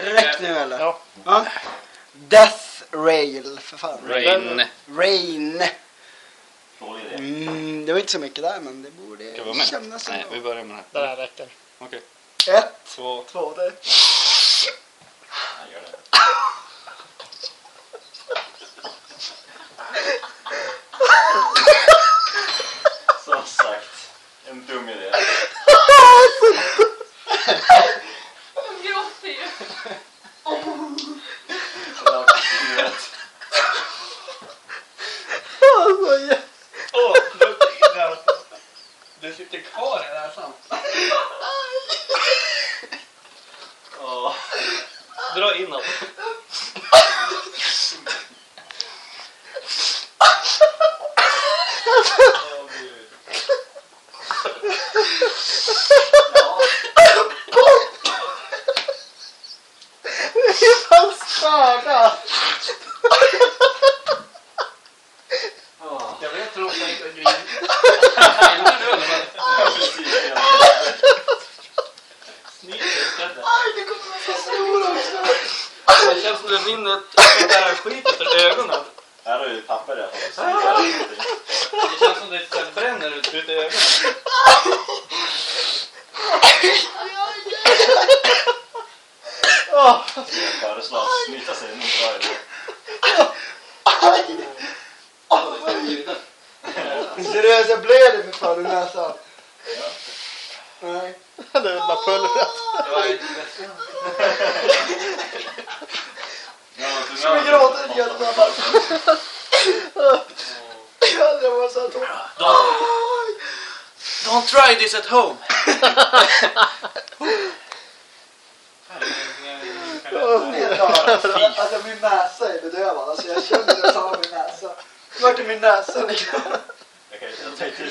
Räck nu eller? Ja. Ja. Death Rail, för fan. Rain. Det var inte så mycket där, men det borde Ska vi vara med? kännas Nej, ändå. vi börjar med Det här räcker. Okej. 1, 2. 2, det. Jag gör det. Som sagt, en dum idé. De gråter ju. Du sitter kvar i det här samt. Dra inåt. Det är fan skada. Jag vet inte om jag inte griner. Det kommer att vara så stor också. Det känns som det rinner ett där skit efter ögonen. Här har ju papper där. Det känns som det bränner ut i ögonen. Jag föreslår att snyta sig mot varje. Seriöst, jag blöder för fan i näsan. Nej. Det är bara pulvret. Jag är inte ledsen. Ska vi gråta en jättebra? Jag var så tom. Don't try this at home. Alltså min näsa är bedövad. Alltså jag känner det som min näsa. Vart är min näsa? Jag tänkte